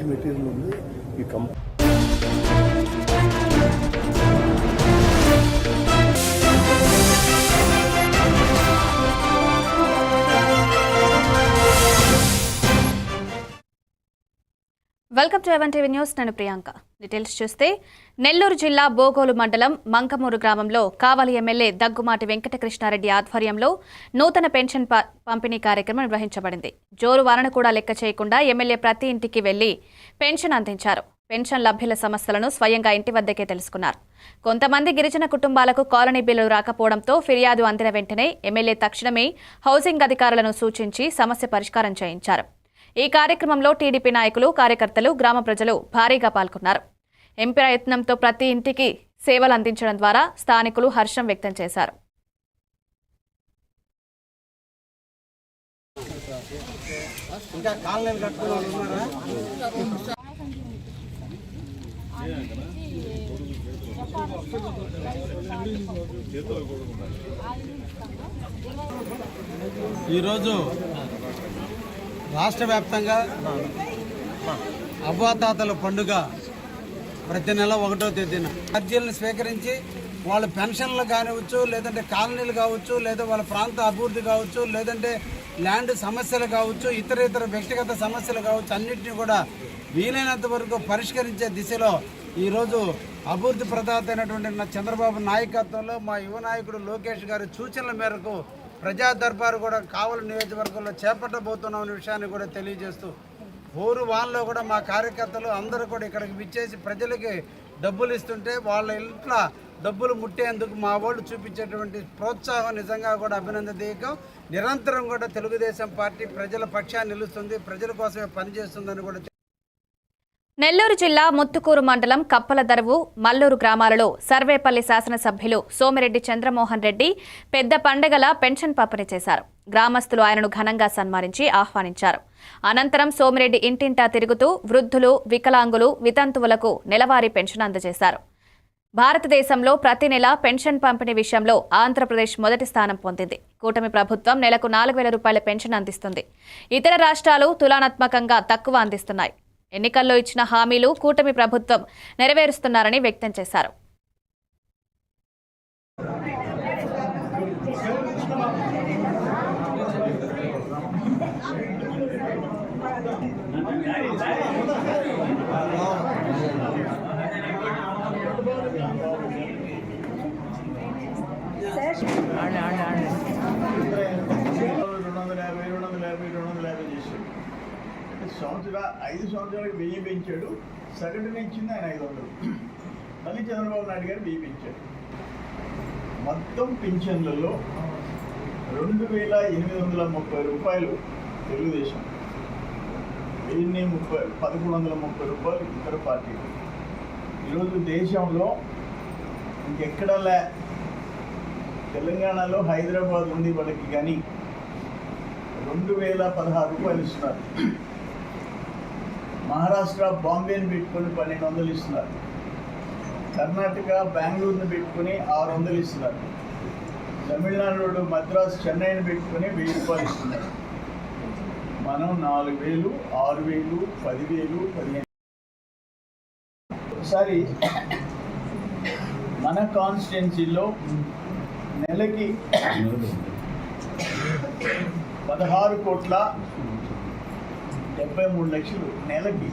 మంచి మెటీరియల్ ఉంది. ఈ welcome to even TV news. నేను ప్రియాంక. డీటెయిల్స్ చూస్తే నెల్లూరు జిల్లా బోగోలు మండలం మంకమూరు గ్రామంలో కావలి ఎమ్మెల్యే దగ్గుమాటి వెంకటకృష్ణారెడ్డి ఆధ్వర్యంలో నూతన పెన్షన్ పంపిణీ కార్యక్రమం నిర్వహించబడింది. జోరు వారను కూడా లెక్క చేయకుండా ఎమ్మెల్యే ప్రతి ఇంటికి వెళ్లి పెన్షన్ అందించారు. పెన్షన్ లభ్యుల సమస్యలను స్వయంగా ఇంటి వద్దకే తెలుసుకున్నారు. కొంతమంది గిరిజన కుటుంబాలకు కాలనీ బిల్లులు రాకపోవడంతో ఫిర్యాదు అందిన వెంటనే ఎమ్మెల్యే తక్షణమే హౌసింగ్ అధికారులను సూచించి సమస్య పరిష్కారం చేయించారు. ఈ కార్యక్రమంలో టీడీపీ నాయకులు, కార్యకర్తలు, గ్రామ ప్రజలు భారీగా పాల్గొన్నారు. ఎంపీ ప్రయత్నంతో ప్రతి ఇంటికి సేవలు అందించడం ద్వారా స్థానికులు హర్షం వ్యక్తం చేశారు. ఈరోజు రాష్ట్ర వ్యాప్తంగా అవ్వాతాతల పండుగ ప్రతి నెల 1వ తేదీన అర్జీలను స్వీకరించి వాళ్ళ పెన్షన్లు కానివచ్చు, లేదంటే కాలనీలు కావచ్చు, లేదా వాళ్ళ ప్రాంత అభివృద్ధి కావచ్చు, లేదంటే ల్యాండ్ సమస్యలు కావచ్చు, ఇతర వ్యక్తిగత సమస్యలు కావచ్చు, అన్నింటినీ కూడా వీలైనంత వరకు పరిష్కరించే దిశలో ఈరోజు అభివృద్ధి ప్రదాత అయినటువంటి చంద్రబాబు నాయకత్వంలో మా యువ నాయకుడు లోకేష్ గారి సూచనల మేరకు ప్రజా దర్బారు కూడా కావలి నియోజకవర్గంలో చేపట్టబోతున్నామనే విషయాన్ని కూడా తెలియజేస్తూ ఊరు వాళ్ళలో కూడా మా కార్యకర్తలు అందరూ కూడా ఇక్కడికి విచ్చేసి ప్రజలకి డబ్బులు ఇస్తుంటే వాళ్ళ ఇంట్లో డబ్బులు ముట్టేందుకు మా వాళ్ళు చూపించేటువంటి ప్రోత్సాహం నిజంగా కూడా అభినందనీయం. నిరంతరం కూడా తెలుగుదేశం పార్టీ ప్రజల పక్షాన్ని నిలుస్తుంది, ప్రజల కోసమే పనిచేస్తుందని కూడా. నెల్లూరు జిల్లా ముత్తుకూరు మండలం కప్పలదరువు, మల్లూరు గ్రామాలలో సర్వేపల్లి శాసనసభ్యులు సోమిరెడ్డి చంద్రమోహన్ రెడ్డి పెద్ద పండగల పెన్షన్ పంపిణీ చేశారు. గ్రామస్తులు ఆయనను ఘనంగా సన్మానించి ఆహ్వానించారు. అనంతరం సోమిరెడ్డి ఇంటింటా తిరుగుతూ వృద్ధులు, వికలాంగులు, వితంతువులకు నెలవారీ పెన్షన్ అందజేశారు. భారతదేశంలో ప్రతి నెల పెన్షన్ పంపిణీ విషయంలో ఆంధ్రప్రదేశ్ మొదటి స్థానం పొందింది. కూటమి ప్రభుత్వం నెలకు 4,000 రూపాయల పెన్షన్ అందిస్తుంది. ఇతర రాష్ట్రాలు తులనాత్మకంగా తక్కువ అందిస్తున్నాయి. ఎన్నికల్లో ఇచ్చిన హామీలు కూటమి ప్రభుత్వం నెరవేరుస్తున్నారని వ్యక్తం చేశారు. సంవత్సరం 5 సంవత్సరాలకు 1000 పెంచాడు. సగటున ఇచ్చింది ఆయన 500. మళ్ళీ చంద్రబాబు నాయుడు గారు 1000 పెంచాడు. మొత్తం పింఛన్లలో 2,830 రూపాయలు తెలుగుదేశం, 1,130 రూపాయలు ఇతర పార్టీలు. ఈరోజు దేశంలో ఇంకెక్కడలే, తెలంగాణలో హైదరాబాద్ ఉంది వాళ్ళకి కానీ 2,016 రూపాయలు ఇస్తున్నారు. మహారాష్ట్ర బాంబేని పెట్టుకొని 1,200 ఇస్తున్నారు. కర్ణాటక బెంగళూరుని పెట్టుకొని 600 ఇస్తున్నారు. తమిళనాడు మద్రాసు చెన్నైని పెట్టుకొని 1,000 రూపాయలు ఇస్తున్నారు. మనం 4,000, 6,000, 10,000, 15,000. ఒకసారి మన కాన్స్టిట్యున్సీలో నెలకి 16,73,00,000 నెలకి,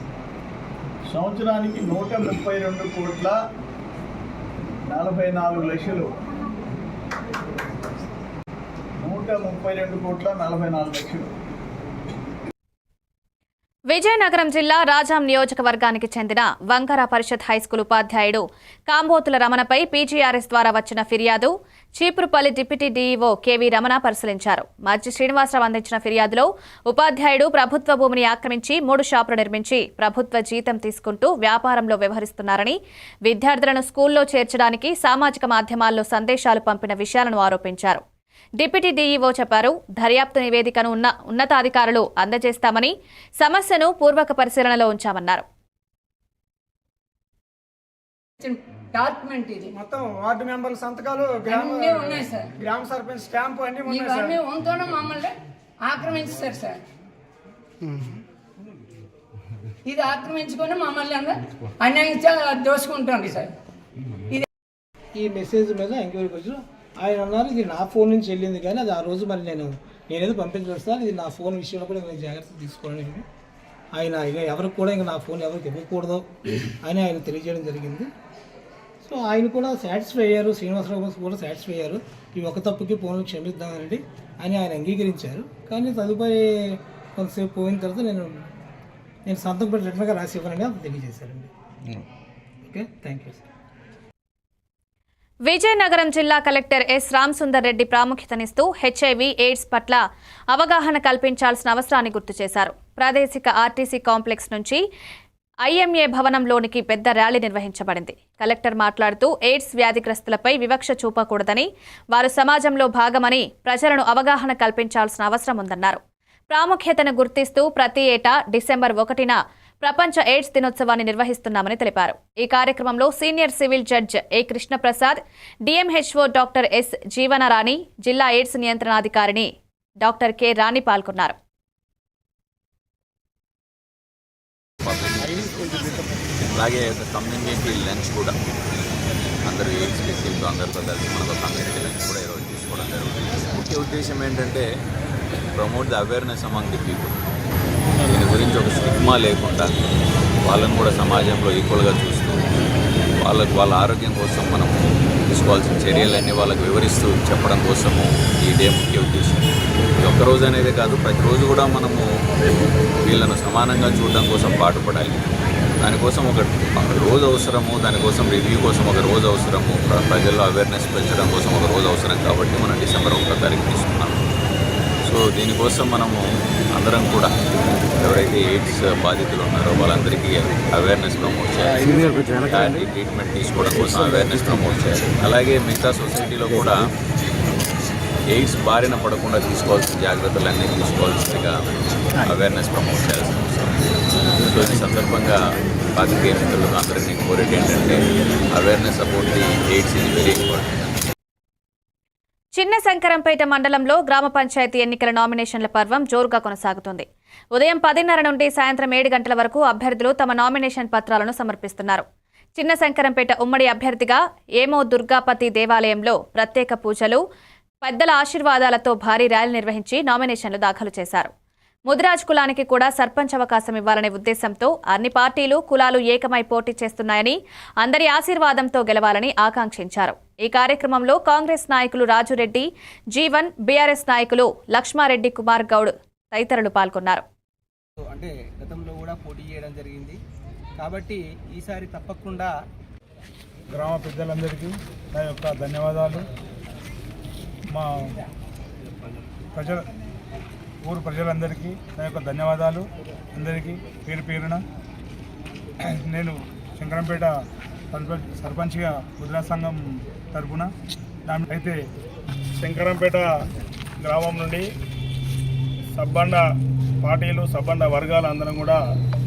సంవత్సరానికి 132,44,00,000, 132,44,00,000. విజయనగరం జిల్లా రాజాం నియోజకవర్గానికి చెందిన వంకర పరిషత్ హైస్కూల్ ఉపాధ్యాయుడు కాంబోతుల రమణపై పీజీఆర్ఎస్ ద్వారా వచ్చిన ఫిర్యాదు Cheepurupalli deputy DEO KV Ramana పరిశీలించారు. మర్జి శ్రీనివాసరావు అందించిన ఫిర్యాదులో ఉపాధ్యాయుడు ప్రభుత్వ భూమిని ఆక్రమించి 3 షాపులు నిర్మించి ప్రభుత్వ జీతం తీసుకుంటూ వ్యాపారంలో వ్యవహరిస్తున్నారని, విద్యార్థులను స్కూల్లో చేర్చడానికి సామాజిక మాధ్యమాల్లో సందేశాలు పంపిన విషయాలను ఆరోపించారు. డిప్యూటీ డీఈఓ చెప్పారు, దర్యాప్తు నివేదికను ఉన్నతాధికారులు అందజేస్తామని, సమస్యను పూర్వక పరిశీలనలో ఉంచామన్నారు. డాక్యుమెంట్ ఇది మొత్తం వార్డు మెంబర్ల సంతకాలు, ఉన్నాయి సార్, గ్రామ సర్పంచ్ స్టాంపు అన్ని ఉన్నాయి సార్. ఇవన్నీ ఉంటూనే మమ్మల్ని ఆక్రమించారు సార్. ఇది ఆక్రమించుకొని మమ్మల్ని అన్యాయం దోసుకుంటుంది సార్. ఇది ఈ మెసేజ్ మీద ఎంక్వైరీకి వచ్చి ఆయన అన్నారు ఇది నా ఫోన్ నుంచి వెళ్ళింది, కానీ అది ఆ రోజు మరి నేనేదో పంపించలేదు సార్, ఇది నా ఫోన్ విషయంలో కూడా నేను జాగ్రత్త తీసుకోవాలని ఆయన ఎవరికి కూడా ఇంకా నా ఫోన్ ఎవరికి ఇవ్వకూడదు అని ఆయన తెలియజేయడం జరిగింది. సో ఆయన కూడా సాటిస్ఫై అయ్యారు, శ్రీనివాసరావు కూడా సాటిస్ఫై అయ్యారు. ఈ ఒక తప్పుకి ఫోన్లు క్షమిద్దామనండి అని ఆయన అంగీకరించారు. కానీ తదుపరి కొంతసేపు పోయిన తర్వాత నేను సంతకం పెట్టి రిటర్న్గా రాసి ఇవ్వనని అది తెలియజేశారండి. Okay, thank you sir. Vizianagaram జిల్లా కలెక్టర్ ఎస్ రామసుందర్ రెడ్డి ప్రాముఖ్యతనిస్తూ హెచ్ఐవి ఎయిడ్స్ పట్ల అవగాహన కల్పించాల్సిన అవసరాన్ని గుర్తు చేశారు. ప్రాదేశిక ఆర్టీసీ కాంప్లెక్స్ నుంచి ఐఎంఏ భవనంలోనికి పెద్ద ర్యాలీ నిర్వహించబడింది. కలెక్టర్ మాట్లాడుతూ ఎయిడ్స్ వ్యాధిగ్రస్తులపై వివక్ష చూపకూడదని, వారు సమాజంలో భాగమని ప్రజలను అవగాహన కల్పించాల్సిన అవసరం ఉందన్నారు. ప్రాముఖ్యతను గుర్తిస్తూ ప్రతి ఏటా డిసెంబర్ 1న ప్రపంచ ఎయిడ్స్ దినోత్సవాన్ని నిర్వహిస్తున్నామని తెలిపారు. ఈ కార్యక్రమంలో సీనియర్ సివిల్ జడ్జ్ ఏ కృష్ణప్రసాద్, డిఎంహెచ్ఓ డాక్టర్ ఎస్ జీవనరాణి, జిల్లా ఎయిడ్స్ నియంత్రణాధికారిణి డాక్టర్ కె రాణి పాల్గొన్నారు. అలాగే కమ్యూనిటీ లంచ్ కూడా అందరూ ఎయిడ్స్ వ్యక్తులతో అందరితో కలిసి మనకు కమ్యూనిటీ లంచ్ కూడా ఈరోజు తీసుకోవడం జరుగుతుంది. ముఖ్య ఉద్దేశం ఏంటంటే promote the awareness among the people. దీని గురించి ఒక స్టిగ్మా లేకుండా వాళ్ళని కూడా సమాజంలో ఈక్వల్గా చూస్తూ వాళ్ళ ఆరోగ్యం కోసం మనం తీసుకోవాల్సిన చర్యలన్నీ వాళ్ళకి వివరిస్తూ చెప్పడం కోసము ఈ డే ముఖ్య ఉద్దేశం. ఇది ఒక్కరోజు అనేది కాదు, ప్రతిరోజు కూడా మనము వీళ్ళను సమానంగా చూడడం కోసం పాటుపడాలి. దానికోసం ఒక రోజు అవసరము, దానికోసం రివ్యూ కోసం ఒక రోజు అవసరము, ప్రజల్లో అవేర్నెస్ పెంచడం కోసం ఒక రోజు అవసరం. కాబట్టి మనం డిసెంబర్ 1వ తారీఖు తీసుకున్నాం. సో దీనికోసం మనము అందరం కూడా ఎవరైతే ఎయిడ్స్ బాధితులు ఉన్నారో వాళ్ళందరికీ అవేర్నెస్ ప్రమోట్ చేయాలి. ట్రీట్మెంట్ తీసుకోవడం కోసం అవేర్నెస్ ప్రమోట్ చేయాలి. అలాగే మిగతా సొసైటీలో కూడా ఎయిడ్స్ బారిన పడకుండా తీసుకోవాల్సిన జాగ్రత్తలన్నీ తీసుకోవాల్సిందిగా అవేర్నెస్ ప్రమోట్ చేయాల్సిన అవసరం. సో ఈ సందర్భంగా పాత్రికేయ మిత్రులకు అందరినీ కోరేది ఏంటంటే awareness about the AIDS is very important. చిన్న శంకరంపేట మండలంలో గ్రామ పంచాయతీ ఎన్నికల నామినేషన్ల పర్వం జోరుగా కొనసాగుతుంది. ఉదయం 10:30 నుండి సాయంత్రం 7 గంటల వరకు అభ్యర్థులు తమ నామినేషన్ పత్రాలను సమర్పిస్తున్నారు. చిన్న శంకరంపేట ఉమ్మడి అభ్యర్థిగా ఏమో దుర్గాపతి దేవాలయంలో ప్రత్యేక పూజలు, పెద్దల ఆశీర్వాదాలతో భారీ ర్యాలీ నిర్వహించి నామినేషన్లు దాఖలు చేశారు. ముదిరాజ్ కులానికి కూడా సర్పంచ్ అవకాశం ఇవ్వాలనే ఉద్దేశంతో అన్ని పార్టీలు, కులాలు ఏకమై పోటీ చేస్తున్నాయని, అందరి ఆశీర్వాదంతో గెలవాలని ఆకాంక్షించారు. ఈ కార్యక్రమంలో కాంగ్రెస్ నాయకులు రాజురెడ్డి, జీవన్, బీఆర్ఎస్ నాయకులు లక్ష్మారెడ్డి, కుమార్ గౌడ్ తదితరులు పాల్గొన్నారు. అంటే గతంలో కూడా పోటీ చేయడం జరిగింది కాబట్టి ఈసారి తప్పకుండా గ్రామ పెద్దలందరికీ నా యొక్క ధన్యవాదాలు. మా ఊరు ప్రజలందరికీ నా యొక్క ధన్యవాదాలు. అందరికీ పేరు పేరున నేను శంకరంపేట సర్పంచ్గా ముద్రా సంఘం తరఫున అయితే శంకరంపేట గ్రామం నుండి సబ్బండ పార్టీలు, సబ్బండ వర్గాలు అందరం కూడా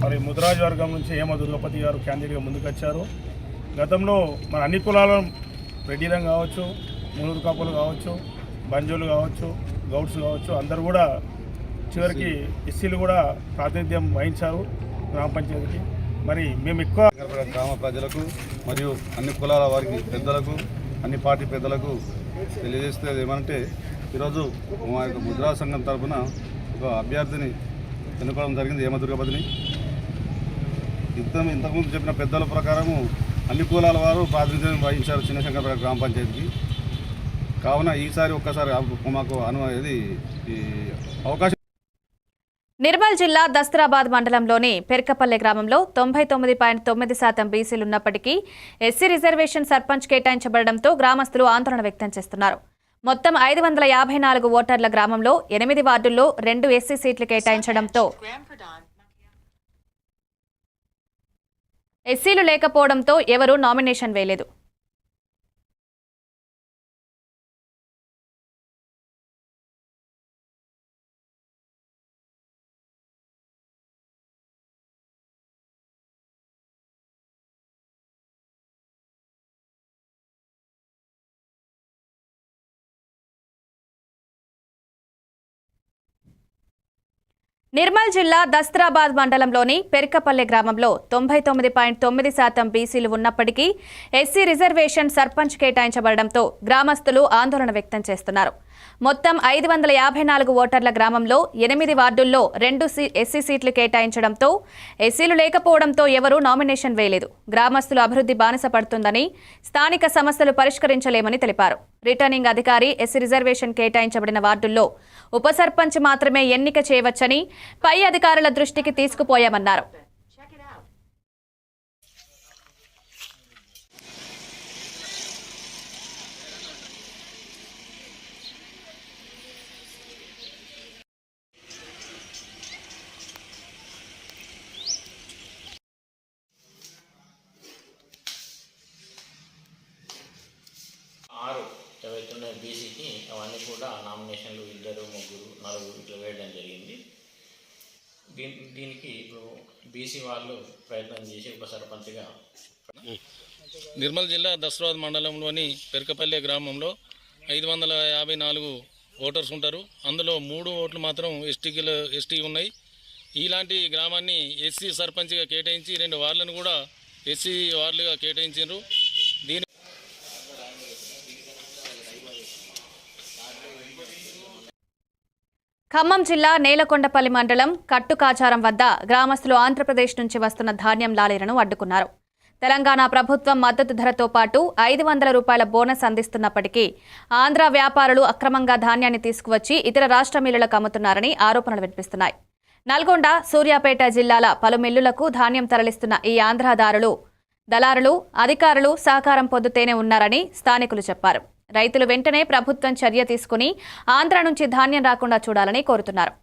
మరి ముద్రాజ్ వర్గం నుంచి ఏమో దుర్గపతి గారు క్యాండిడేట్గా ముందుకొచ్చారు. గతంలో మన అన్ని కులాల రెడ్డిలం కావచ్చు, మునుగు కాపులు కావచ్చు, బంజోలు కావచ్చు, గౌడ్స్ కావచ్చు, అందరూ కూడా చివరికి ఎస్సీలు కూడా ప్రాతినిధ్యం వహించారు గ్రామ పంచాయతీకి. మరి మేము ఎక్కువ గ్రామ ప్రజలకు మరియు అన్ని కులాల వారికి పెద్దలకు, అన్ని పార్టీ పెద్దలకు తెలియజేస్తే ఏమంటే ఈరోజు మా యొక్క ముద్రా సంఘం తరఫున ఒక అభ్యర్థిని ఎన్నుకోవడం జరిగింది, ఏమ దుర్గపతిని. ఇంతకుముందు చెప్పిన పెద్దల ప్రకారము అన్ని కులాల వారు ప్రాతినిధ్యం వహించారు చిన్న శంకరపేట గ్రామ పంచాయతీకి. కావున ఈసారి ఒక్కసారి మాకు ఈ అవకాశం. నిర్మల్ జిల్లా దస్తరాబాద్ మండలంలోని పెర్కపల్లె గ్రామంలో 99.9% బీసీలున్నప్పటికీ ఎస్సీ రిజర్వేషన్ సర్పంచ్ కేటాయించబడడంతో గ్రామస్తులు ఆందోళన వ్యక్తం చేస్తున్నారు. మొత్తం 554 ఓటర్ల గ్రామంలో 8 వార్డుల్లో 2 ఎస్సీ సీట్లు కేటాయించడంతో ఎస్సీలు లేకపోవడంతో ఎవరూ నామినేషన్ వేయలేదు. నిర్మల్ జిల్లా దస్తరాబాద్ మండలంలోని పెరకపల్లె గ్రామంలో 99.9% బీసీలు ఉన్నప్పటికీ ఎస్సీ రిజర్వేషన్ సర్పంచ్ కేటాయించబడడంతో గ్రామస్తులు ఆందోళన వ్యక్తం చేస్తున్నారు. మొత్తం 554 ఓటర్ల గ్రామంలో 8 వార్డుల్లో 2 ఎస్సీ సీట్లు కేటాయించడంతో ఎస్సీలు లేకపోవడంతో ఎవరూ నామినేషన్ వేయలేదు. గ్రామస్తులు అభివృద్ధి బానిస పడుతుందని, స్థానిక సమస్యలు పరిష్కరించలేమని తెలిపారు. రిటర్నింగ్ అధికారి ఎస్సీ రిజర్వేషన్ కేటాయించబడిన వార్డుల్లో ఉప సర్పంచ్ మాత్రమే ఎన్నిక చేయవచ్చని పై అధికారుల దృష్టికి తీసుకుపోయామన్నారు. ఏవైతే బీసీకి అవన్నీ కూడా నామినేషన్లు 2, 3, 4 ఇట్లా వేయడం జరిగింది. దీనికి ఇప్పుడు బీసీ వాళ్ళు ప్రయత్నం చేసి ఉప సర్పంచ్గా నిర్మల్ జిల్లా దస్తరాబాద్ మండలంలోని పెరకపల్లె గ్రామంలో 554 ఓటర్స్ ఉంటారు. అందులో 3 ఓట్లు మాత్రం ఎస్టీ ఉన్నాయి. ఇలాంటి గ్రామాన్ని ఎస్సీ సర్పంచ్గా కేటాయించి 2 వార్డులను కూడా ఎస్సీ వార్డులుగా కేటాయించారు. ఖమ్మం జిల్లా నేలకొండపల్లి మండలం కట్టుకాచారం వద్ద గ్రామస్తులు ఆంధ్రప్రదేశ్ నుంచి వస్తున్న ధాన్యం లారీలను అడ్డుకున్నారు. తెలంగాణ ప్రభుత్వం మద్దతు ధరతో పాటు 500 రూపాయల బోనస్ అందిస్తున్నప్పటికీ ఆంధ్ర వ్యాపారులు అక్రమంగా ధాన్యాన్ని తీసుకువచ్చి ఇతర రాష్ట్ర మిల్లులకు అమ్ముతున్నారని ఆరోపణలు వినిపిస్తున్నాయి. నల్గొండ, సూర్యాపేట జిల్లాల పలు మిల్లులకు ధాన్యం తరలిస్తున్న ఈ ఆంధ్రదారులు, దళారులు, అధికారులు సహకారం పొందుతూనే ఉన్నారని స్థానికులు చెప్పారు. రైతులు వెంటనే ప్రభుత్వం చర్య తీసుకుని ఆంధ్ర నుంచి ధాన్యం రాకుండా చూడాలని కోరుతున్నారు.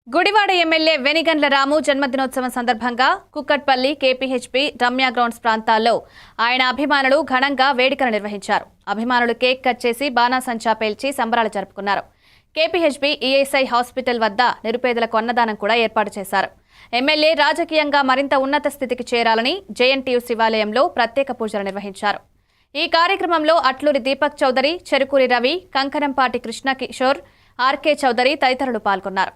గుడివాడ ఎమ్మెల్యే వెనిగండ్ల రాము జన్మదినోత్సవం సందర్భంగా కుక్కట్పల్లి, కేపీహెచ్పీ, రమ్య గ్రౌండ్స్ ప్రాంతాల్లో ఆయన అభిమానులు ఘనంగా వేడుకలు నిర్వహించారు. అభిమానులు కేక్ కట్ చేసి బాణాసంచా పేల్చి సంబరాలు జరుపుకున్నారు. కేపీహెచ్పీ ఈఎస్ఐ హాస్పిటల్ వద్ద నిరుపేదలకు అన్నదానం కూడా ఏర్పాటు చేశారు. ఎమ్మెల్యే రాజకీయంగా మరింత ఉన్నత స్థితికి చేరాలని జేఎన్టీయూ శివాలయంలో ప్రత్యేక పూజలు నిర్వహించారు. ఈ కార్యక్రమంలో అట్లూరి దీపక్ చౌదరి, చెరుకూరి రవి, కంకనంపాటి కృష్ణకిషోర్, ఆర్కే చౌదరి తదితరులు పాల్గొన్నారు.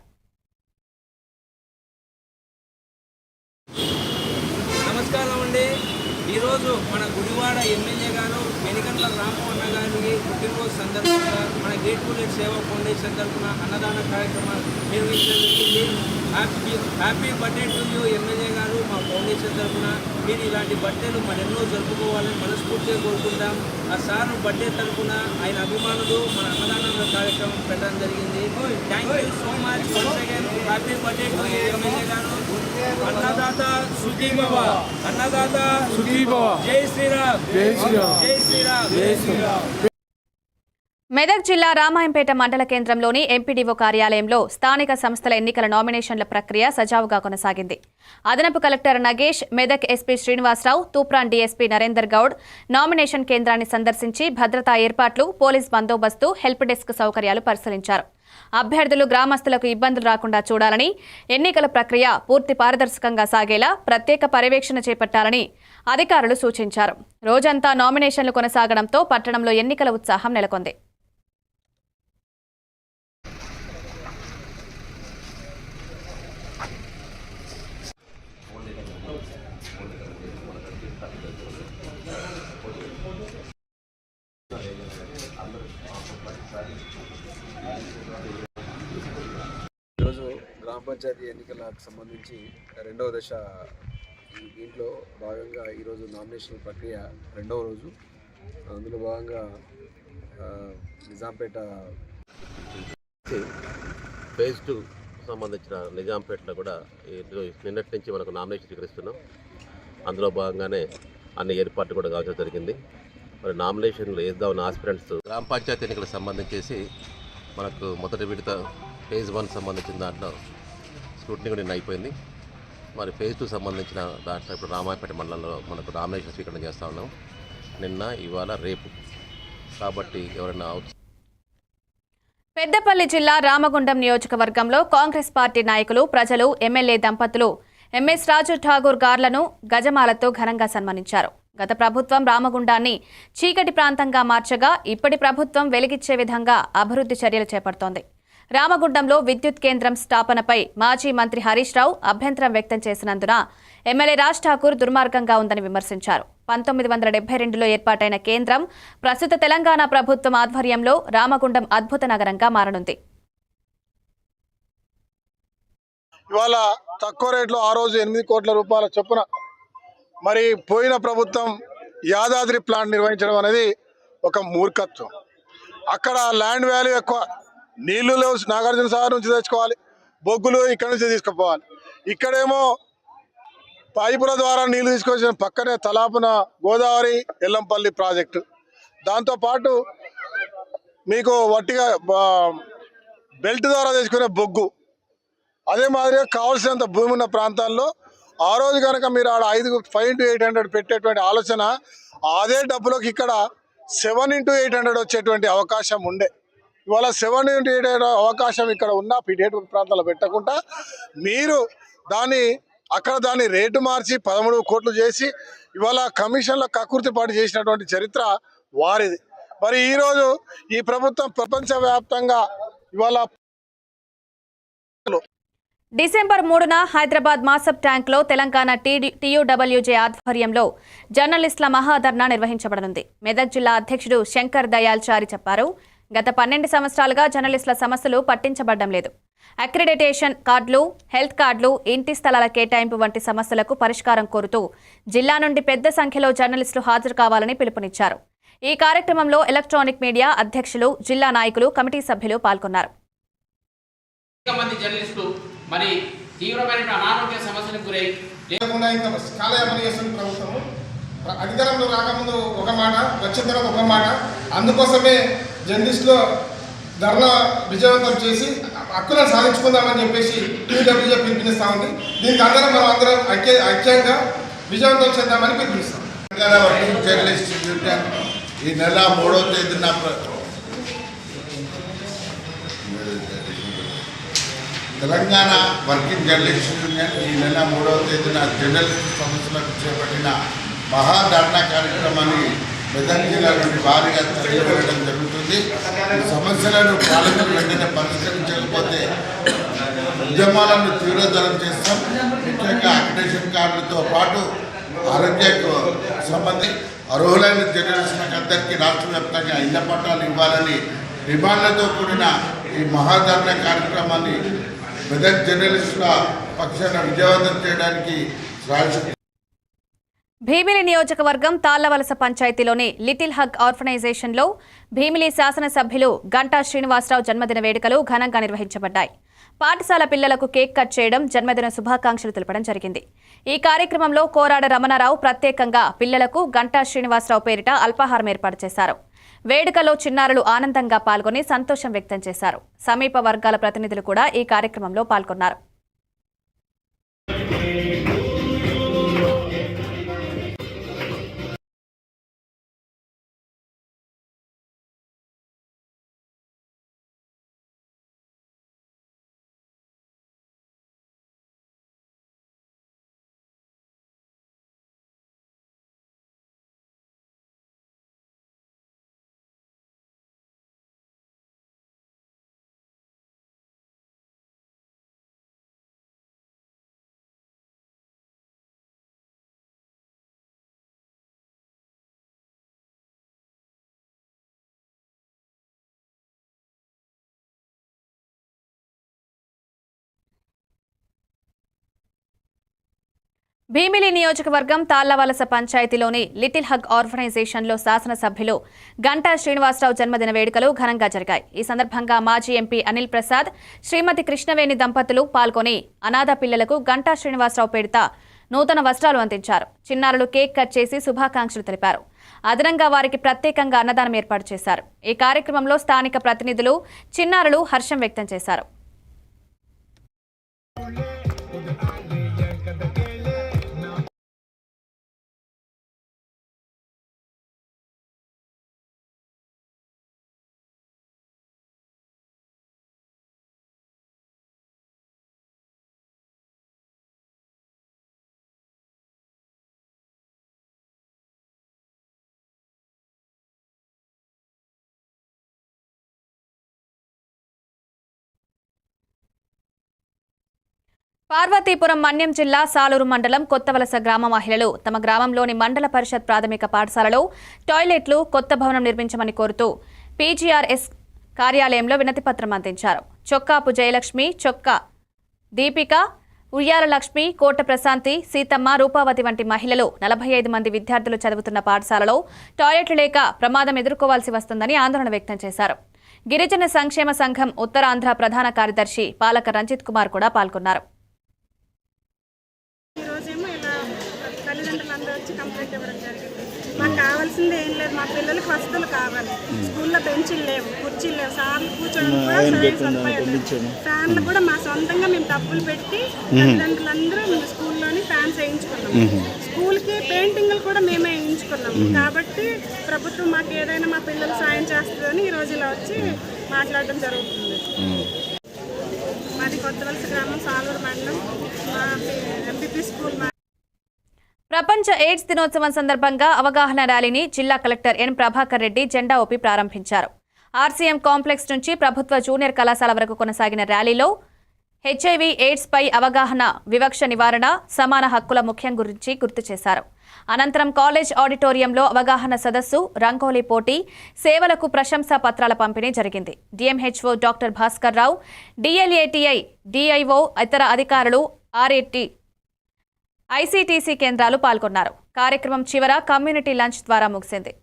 నమస్కారం అండి. ఈరోజు మన గుడివాడ ఎమ్మెల్యే గారు వెనిగండ్ల రామన్న గారికి పుట్టినరోజు సందర్భంగా మన గేట్ బుల్లెట్ సేవా ఫౌండేషన్ తరఫున అన్నదాన కార్యక్రమం నిర్వహించడం. Happy birthday to you MLA గారు. మా ఫౌండేషన్ తరఫున మీరు ఇలాంటి బర్త్డేలు మరెన్నో జరుపుకోవాలని మనస్ఫూర్తిగా కోరుకుంటాం. ఆ సార్ బర్త్డే తరఫున ఆయన అభిమానులు మన అన్నదాన కార్యక్రమం పెట్టడం జరిగింది. Thank you so much once again. Happy birthday to you MLA గారు. అన్నదాత సుఖీ భవ, అన్నదాత సుఖీ భవ. జై శ్రీరామ్, జై శ్రీరామ్, జై శ్రీరామ్, జై శ్రీరామ్. మెదక్ జిల్లా రామాయంపేట మండల కేంద్రంలోని ఎంపీడీఓ కార్యాలయంలో స్థానిక సంస్థల ఎన్నికల నామినేషన్ల ప్రక్రియ సజావుగా కొనసాగింది. అదనపు collector Nagesh, Medak SP Srinivasarao, Toopran DSP Narender Goud nomination కేంద్రాన్ని సందర్శించి భద్రతా ఏర్పాట్లు, పోలీస్ బందోబస్తు, హెల్ప్ డెస్క్ సౌకర్యాలు పరిశీలించారు. అభ్యర్థులు, గ్రామస్తులకు ఇబ్బందులు రాకుండా చూడాలని, ఎన్నికల ప్రక్రియ పూర్తి పారదర్శకంగా సాగేలా ప్రత్యేక పర్యవేక్షణ చేపట్టాలని అధికారులు సూచించారు. రోజంతా నామినేషన్లు కొనసాగడంతో పట్టణంలో ఎన్నికల ఉత్సాహం నెలకొంది. గ్రామ పంచాయతీ ఎన్నికలకు సంబంధించి రెండవ దశ దీంట్లో భాగంగా ఈరోజు నామినేషన్ ప్రక్రియ రెండవ రోజు. అందులో భాగంగా నిజాంపేట ఫేజ్ 2 సంబంధించిన నిజాంపేటలో కూడా నిన్నటి నుంచి మనకు నామినేషన్ స్వీకరిస్తున్నాం. అందులో భాగంగానే అన్ని ఏర్పాట్లు కూడా కావడం జరిగింది. మరి నామినేషన్లు వేద్దామని ఆస్పిరెంట్స్ గ్రామ పంచాయతీ ఎన్నికలకు సంబంధించేసి మనకు మొదటి విడత ఫేజ్ 1 సంబంధించిన దాంట్లో స్క్రూటినీ కూడా నిన్న అయిపోయింది. మరి ఫేజ్ 2 సంబంధించిన దాంట్లో ఇప్పుడు రామాయపేట మండలంలో మనకు నామినేషన్ స్వీకరణ చేస్తూ ఉన్నాం. నిన్న, ఇవాళ, రేపు. కాబట్టి ఎవరైనా పెద్దపల్లి జిల్లా రామగుండం నియోజకవర్గంలో కాంగ్రెస్ పార్టీ నాయకులు, ప్రజలు, ఎమ్మెల్యే దంపతులు ఎంఎస్ రాజు ఠాగూర్ గార్లను గజమాలతో ఘనంగా సన్మానించారు. గత ప్రభుత్వం రామగుండాన్ని చీకటి ప్రాంతంగా మార్చగా ఇప్పటి ప్రభుత్వం వెలిగిచ్చే విధంగా అభివృద్ధి చర్యలు చేపడుతోంది. రామగుండంలో విద్యుత్ కేంద్రం స్థాపనపై మాజీ మంత్రి హరీష్ రావు అభ్యంతరం వ్యక్తం చేసినందున ఎమ్మెల్యే రాజ్ ఠాకూర్ దుర్మార్గంగా ఉందని విమర్శించారు. 1972లో ఏర్పాటైన కేంద్రం ప్రస్తుత తెలంగాణ ప్రభుత్వం ఆధ్వర్యంలో రామగుండం అద్భుత నగరంగా మారనుంది. ఇవాళ తక్కువ రేట్లో ఆ రోజు 8 కోట్ల రూపాయల చొప్పున మరి పోయిన ప్రభుత్వం యాదాద్రి ప్లాంట్ నిర్వహించడం అనేది ఒక మూర్ఖత్వం. అక్కడ ల్యాండ్ వాల్యూ ఎక్కువ, నీళ్లు లేవు, నాగార్జున సాగర్ నుంచి తెచ్చుకోవాలి, బొగ్గులు ఇక్కడ నుంచి తీసుకుపోవాలి. ఇక్కడేమో పైపుల ద్వారా నీళ్లు తీసుకొచ్చిన పక్కనే తలాపున గోదావరి ఎల్లంపల్లి ప్రాజెక్టు. దాంతోపాటు మీకు వట్టిగా బెల్ట్ ద్వారా తెచ్చుకునే బొగ్గు, అదే మాదిరిగా కావాల్సినంత భూమి ఉన్న ప్రాంతాల్లో ఆ రోజు కనుక మీరు ఆడ 5x800 పెట్టేటువంటి ఆలోచన, అదే డబ్బులోకి ఇక్కడ 7x800 వచ్చేటువంటి అవకాశం ఉండే. ఇవాళ 7x800 అవకాశం ఇక్కడ ఉన్న పిటేటు ప్రాంతాల్లో పెట్టకుండా మీరు దాన్ని రేటు మార్చి 13 కోట్లు చేసి ఇవాళ కమిషన్ల కక్కుర్తిపాటు చేసినటువంటి చరిత్ర వారిది. మరి ఈరోజు ఈ ప్రభుత్వం ప్రపంచవ్యాప్తంగా ఇవాళ డిసెంబర్ 3న హైదరాబాద్ మాసబ్ ట్యాంక్లో తెలంగాణ టీయూడబ్ల్యూజే ఆధ్వర్యంలో జర్నలిస్టుల మహాధర్నా నిర్వహించబడనుంది. మెదక్ జిల్లా అధ్యక్షుడు శంకర్ దయాల్ చారి చెప్పారు. గత 12 సంవత్సరాలుగా జర్నలిస్టుల సమస్యలు పట్టించబడడం లేదు. అక్రిడిటేషన్ కార్డులు, హెల్త్ కార్డులు, ఇంటి స్థలాల కేటాయింపు వంటి సమస్యలకు పరిష్కారం కోరుతూ జిల్లా నుండి పెద్ద సంఖ్యలో జర్నలిస్టులు హాజరు కావాలని పిలుపునిచ్చారు. ఈ కార్యక్రమంలో ఎలక్ట్రానిక్ మీడియా అధ్యక్షులు, జిల్లా నాయకులు, కమిటీ సభ్యులు పాల్గొన్నారు. మరి తీవ్రమైన అనారోగ్య సమస్యలకు గురై లేకుండా ఇంకా కాలయాపన చేస్తున్న ప్రభుత్వము అధికారంలో రాకముందు ఒక మాట, వచ్చిన తర్వాత ఒక మాట. అందుకోసమే జర్నలిస్టులో ధర్నా విజయవంతం చేసి హక్కులను సాధించుకుందామని చెప్పేసి టీయూడబ్ల్యూజే పిలుపునిస్తా ఉంది. దీనికి మనం అందరం ఐక్యంగా విజయవంతం చేద్దామని పిలుపునిస్తాం. జర్నలిస్ట్ యూనియన్ ఈ నెల 3వ తేదీన తెలంగాణ వర్కింగ్ జర్నలిస్ట్ యూనియన్ ఈ నెల 3వ తేదీన జర్నలిస్ట్ సమస్యలకు చేపట్టిన మహాధర్నా కార్యక్రమాన్ని మెదక్ జిల్లా నుండి భారీగా తరలివెళ్ళడం జరుగుతుంది. ఈ సమస్యలను పాలకులు వెంటనే పరిష్కరించకపోతే ఉద్యమాలను తీవ్రతరం చేస్తాం. ముఖ్యంగా అక్రిడిటేషన్ కార్డులతో పాటు ఆరోగ్యకు సంబంధించి అర్హులైన జర్నలిస్టులకు అందరికీ రాష్ట్ర వ్యాప్తంగా ఇళ్ల పట్టాలు ఇవ్వాలని డిమాండ్లతో కూడిన ఈ మహాధర్నా కార్యక్రమాన్ని మెదక్ జర్నలిస్టుల పక్షాన విజయవంతం చేయడానికి భీమిలి నియోజకవర్గం తాళ్లవలస పంచాయతీలోని లిటిల్ హగ్ ఆర్గనైజేషన్లో భీమిలి శాసనసభ్యులు గంటా శ్రీనివాసరావు జన్మదిన వేడుకలు ఘనంగా నిర్వహించబడ్డాయి. పాఠశాల పిల్లలకు కేక్ కట్ చేయడం, జన్మదిన శుభాకాంక్షలు తెలపడం జరిగింది. ఈ కార్యక్రమంలో కోరాడ రమణారావు ప్రత్యేకంగా పిల్లలకు గంటా శ్రీనివాసరావు పేరిట అల్పాహారం ఏర్పాటు చేశారు. వేడుకలో చిన్నారులు ఆనందంగా పాల్గొని సంతోషం వ్యక్తం చేశారు. సమీప వర్గాల ప్రతినిధులు కూడా ఈ కార్యక్రమంలో పాల్గొన్నారు. భీమిలి నియోజకవర్గం తాళ్లవలస పంచాయతీలోని లిటిల్ హగ్ ఆర్గనైజేషన్లో శాసనసభ్యులు గంటా శ్రీనివాసరావు జన్మదిన వేడుకలు ఘనంగా జరిగాయి. ఈ సందర్భంగా మాజీ ఎంపీ అనిల్ ప్రసాద్, శ్రీమతి కృష్ణవేణి దంపతులు పాల్గొని అనాథ పిల్లలకు గంటా శ్రీనివాసరావు పేరిట నూతన వస్త్రాలు అందించారు. చిన్నారులు కేక్ కట్ చేసి శుభాకాంక్షలు తెలిపారు. అదనంగా వారికి ప్రత్యేకంగా అన్నదానం ఏర్పాటు చేశారు. ఈ కార్యక్రమంలో స్థానిక ప్రతినిధులు, చిన్నారులు హర్షం వ్యక్తం చేశారు. పార్వతీపురం మన్యం జిల్లా సాలూరు మండలం కొత్తవలస గ్రామ మహిళలు తమ గ్రామంలోని మండల పరిషత్ ప్రాథమిక పాఠశాలలో టాయిలెట్లు, కొత్త భవనం నిర్మించమని కోరుతూ పీజీఆర్ఎస్ కార్యాలయంలో వినతిపత్రం అందించారు. చొక్కాపు జయలక్ష్మి, చొక్కా దీపిక, ఉయ్యాల లక్ష్మి, కోట ప్రశాంతి, సీతమ్మ, రూపావతి వంటి మహిళలు 45 మంది విద్యార్థులు చదువుతున్న పాఠశాలలో టాయిలెట్లు లేక ప్రమాదం ఎదుర్కోవాల్సి వస్తుందని ఆందోళన వ్యక్తం చేశారు. గిరిజన సంక్షేమ సంఘం ఉత్తరాంధ్ర ప్రధాన కార్యదర్శి పాలక రంజిత్ కుమార్ కూడా పాల్గొన్నారు. తల్లిదండ్రులందరూ వచ్చి కంప్లైంట్ ఇవ్వడం జరిగింది. మాకు కావాల్సింది ఏం లేదు, మా పిల్లలకి వసతులు కావాలి. స్కూల్లో బెంచీలు లేవు, కుర్చీలు లేవు, సార్లు కూర్చోడానికి కూడా సదుపాయాలు లేవు. ఫ్యాన్లు కూడా మా సొంతంగా మేము డబ్బులు పెట్టి తల్లిదండ్రులందరూ మేము స్కూల్లోని ఫ్యాన్స్ వేయించుకున్నాం. స్కూల్కి పెయింటింగ్లు కూడా మేమే వేయించుకున్నాం. కాబట్టి ప్రభుత్వం మాకు ఏదైనా మా పిల్లలు సాయం చేస్తుందని ఈరోజు ఇలా వచ్చి మాట్లాడడం జరుగుతుంది. మాది కొత్తవలస గ్రామం, సాలూరు మండలం. మా ఎంపీపీ స్కూల్. ప్రపంచ ఎయిడ్స్ దినోత్సవం సందర్భంగా అవగాహన ర్యాలీని జిల్లా కలెక్టర్ ఎన్ ప్రభాకర్ రెడ్డి జెండా ఊపి ప్రారంభించారు. ఆర్సీఎం కాంప్లెక్స్ నుంచి ప్రభుత్వ జూనియర్ కళాశాల వరకు కొనసాగిన ర్యాలీలో హెచ్ఐవి ఎయిడ్స్ పై అవగాహన, వివక్ష నివారణ, సమాన హక్కుల ముఖ్యం గురించి గుర్తు చేశారు. అనంతరం కాలేజ్ ఆడిటోరియంలో అవగాహన సదస్సు, రంగోలీ పోటీ, సేవలకు ప్రశంసా పత్రాల పంపిణీ జరిగింది. DMHO doctor Bhaskar Rao, డిఎల్ఏటీఐ, DIO, ఇతర అధికారులు, ఆర్ఏటీ, ఐసీటీసీ కేంద్రాలు పాల్గొన్నారు. కార్యక్రమం చివర కమ్యూనిటీ లంచ్ ద్వారా ముగిసింది.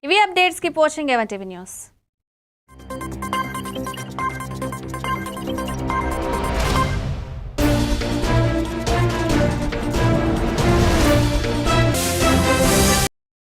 ఇవి అప్డేట్స్ కి వాచింగ్ ఎవెన్ టీవీ న్యూస్.